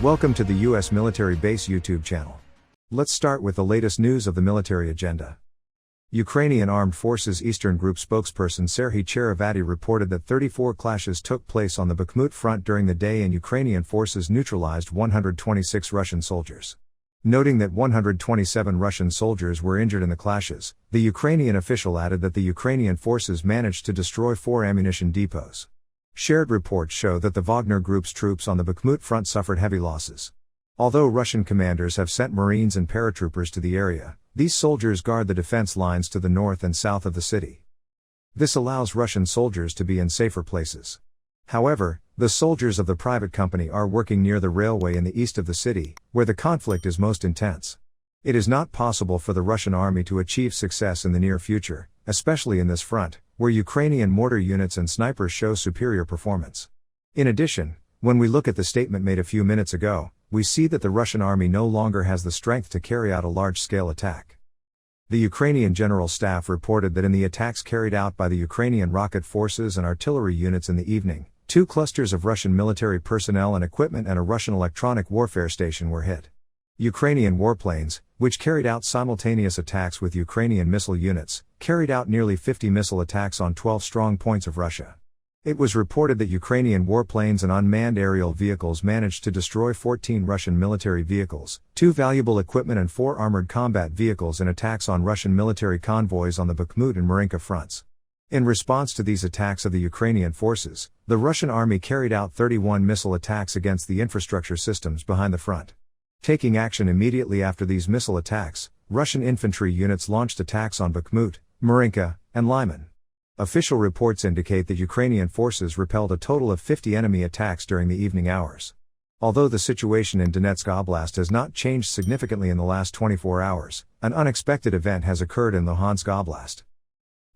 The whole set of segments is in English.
Welcome to the U.S. Military Base YouTube channel. Let's start with the latest news of the military agenda. Ukrainian Armed Forces Eastern Group spokesperson Serhiy Cherevati reported that 34 clashes took place on the Bakhmut front during the day and Ukrainian forces neutralized 126 Russian soldiers. Noting that 127 Russian soldiers were injured in the clashes, the Ukrainian official added that the Ukrainian forces managed to destroy 4 ammunition depots. Shared reports show that the Wagner Group's troops on the Bakhmut front suffered heavy losses. Although Russian commanders have sent Marines and paratroopers to the area, these soldiers guard the defense lines to the north and south of the city. This allows Russian soldiers to be in safer places. However, the soldiers of the private company are working near the railway in the east of the city, where the conflict is most intense. It is not possible for the Russian army to achieve success in the near future, especially in this front, where Ukrainian mortar units and snipers show superior performance. In addition, when we look at the statement made a few minutes ago, we see that the Russian army no longer has the strength to carry out a large-scale attack. The Ukrainian General Staff reported that in the attacks carried out by the Ukrainian rocket forces and artillery units in the evening, 2 clusters of Russian military personnel and equipment and a Russian electronic warfare station were hit. Ukrainian warplanes, which carried out simultaneous attacks with Ukrainian missile units, carried out nearly 50 missile attacks on 12 strong points of Russia. It was reported that Ukrainian warplanes and unmanned aerial vehicles managed to destroy 14 Russian military vehicles, 2 valuable equipment and 4 armored combat vehicles in attacks on Russian military convoys on the Bakhmut and Marinka fronts. In response to these attacks of the Ukrainian forces, the Russian army carried out 31 missile attacks against the infrastructure systems behind the front. Taking action immediately after these missile attacks, Russian infantry units launched attacks on Bakhmut, Marinka, and Lyman. Official reports indicate that Ukrainian forces repelled a total of 50 enemy attacks during the evening hours. Although the situation in Donetsk Oblast has not changed significantly in the last 24 hours, an unexpected event has occurred in Luhansk Oblast.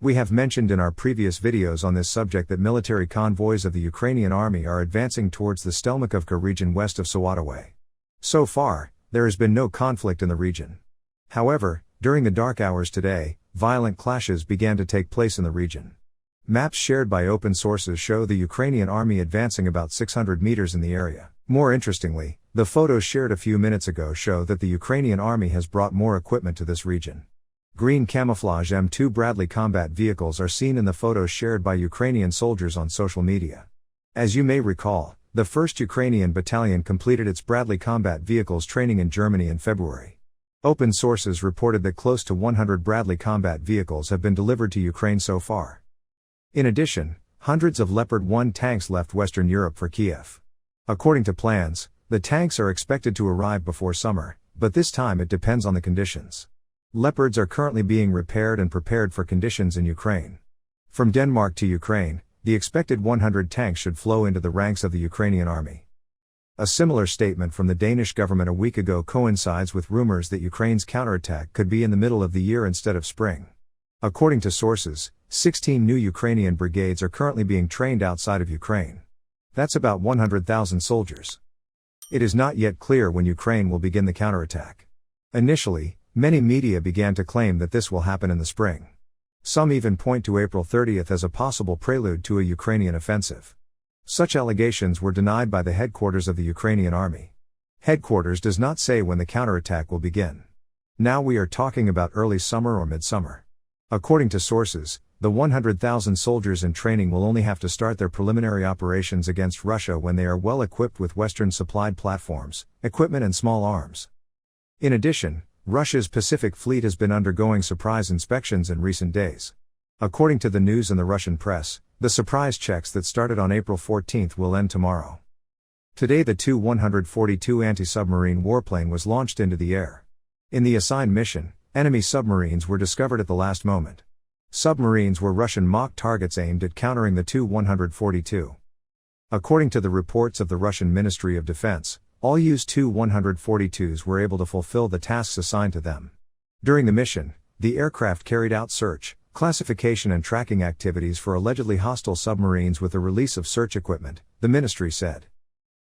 We have mentioned in our previous videos on this subject that military convoys of the Ukrainian army are advancing towards the Stelmakovka region west of Sawatovay. So far, there has been no conflict in the region. However, during the dark hours today, violent clashes began to take place in the region. Maps shared by open sources show the Ukrainian army advancing about 600 meters in the area. More interestingly, the photos shared a few minutes ago show that the Ukrainian army has brought more equipment to this region. Green camouflage M2 Bradley combat vehicles are seen in the photos shared by Ukrainian soldiers on social media. As you may recall, the 1st Ukrainian Battalion completed its Bradley combat vehicles training in Germany in February. Open sources reported that close to 100 Bradley combat vehicles have been delivered to Ukraine so far. In addition, hundreds of Leopard 1 tanks left Western Europe for Kiev. According to plans, the tanks are expected to arrive before summer, but this time it depends on the conditions. Leopards are currently being repaired and prepared for conditions in Ukraine. From Denmark to Ukraine, the expected 100 tanks should flow into the ranks of the Ukrainian army. A similar statement from the Danish government a week ago coincides with rumors that Ukraine's counterattack could be in the middle of the year instead of spring. According to sources, 16 new Ukrainian brigades are currently being trained outside of Ukraine. That's about 100,000 soldiers. It is not yet clear when Ukraine will begin the counterattack. Initially, many media began to claim that this will happen in the spring. Some even point to April 30th as a possible prelude to a Ukrainian offensive. Such allegations were denied by the headquarters of the Ukrainian army. Headquarters does not say when the counterattack will begin. Now we are talking about early summer or midsummer. According to sources, the 100,000 soldiers in training will only have to start their preliminary operations against Russia when they are well equipped with Western-supplied platforms, equipment and small arms. In addition, Russia's Pacific Fleet has been undergoing surprise inspections in recent days. According to the news in the Russian press, the surprise checks that started on April 14th will end tomorrow. Today the Tu-142 anti-submarine warplane was launched into the air. In the assigned mission, enemy submarines were discovered at the last moment. Submarines were Russian mock targets aimed at countering the Tu-142. According to the reports of the Russian Ministry of Defense, all used Tu-142s were able to fulfill the tasks assigned to them. During the mission, the aircraft carried out search, classification and tracking activities for allegedly hostile submarines with the release of search equipment, the ministry said.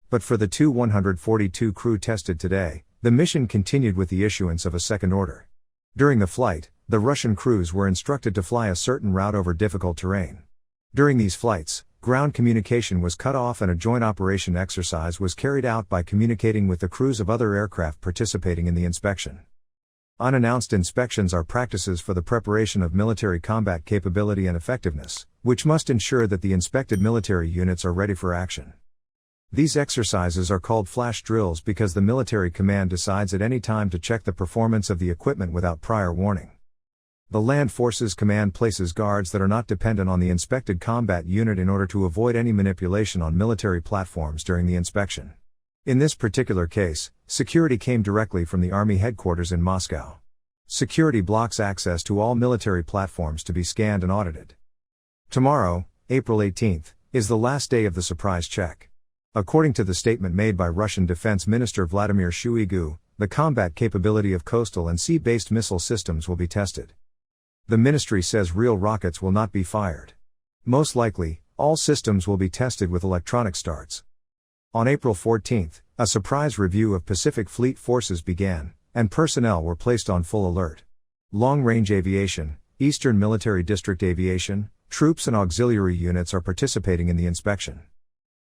But for the Tu-142 crew tested today, the mission continued with the issuance of a second order. During the flight, the Russian crews were instructed to fly a certain route over difficult terrain. During these flights, Ground communication was cut off and a joint operation exercise was carried out by communicating with the crews of other aircraft participating in the inspection. Unannounced inspections are practices for the preparation of military combat capability and effectiveness, which must ensure that the inspected military units are ready for action. These exercises are called flash drills because the military command decides at any time to check the performance of the equipment without prior warning. The Land Forces Command places guards that are not dependent on the inspected combat unit in order to avoid any manipulation on military platforms during the inspection. In this particular case, security came directly from the Army headquarters in Moscow. Security blocks access to all military platforms to be scanned and audited. Tomorrow, April 18th, is the last day of the surprise check. According to the statement made by Russian Defense Minister Vladimir Shoigu, the combat capability of coastal and sea-based missile systems will be tested. The ministry says real rockets will not be fired. Most likely, all systems will be tested with electronic starts. On April 14th, a surprise review of Pacific Fleet forces began, and personnel were placed on full alert. Long-range aviation, Eastern Military District aviation, troops and auxiliary units are participating in the inspection.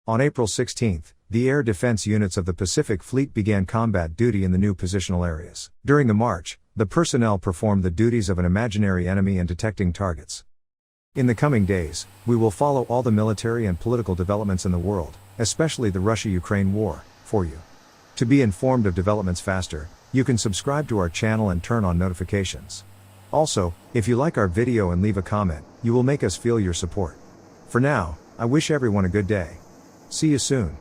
On April 16th, the air defense units of the Pacific Fleet began combat duty in the new positional areas. During the march, the personnel performed the duties of an imaginary enemy and detecting targets. In the coming days, we will follow all the military and political developments in the world, especially the Russia-Ukraine war, for you. To be informed of developments faster, you can subscribe to our channel and turn on notifications. Also, if you like our video and leave a comment, you will make us feel your support. For now, I wish everyone a good day. See you soon.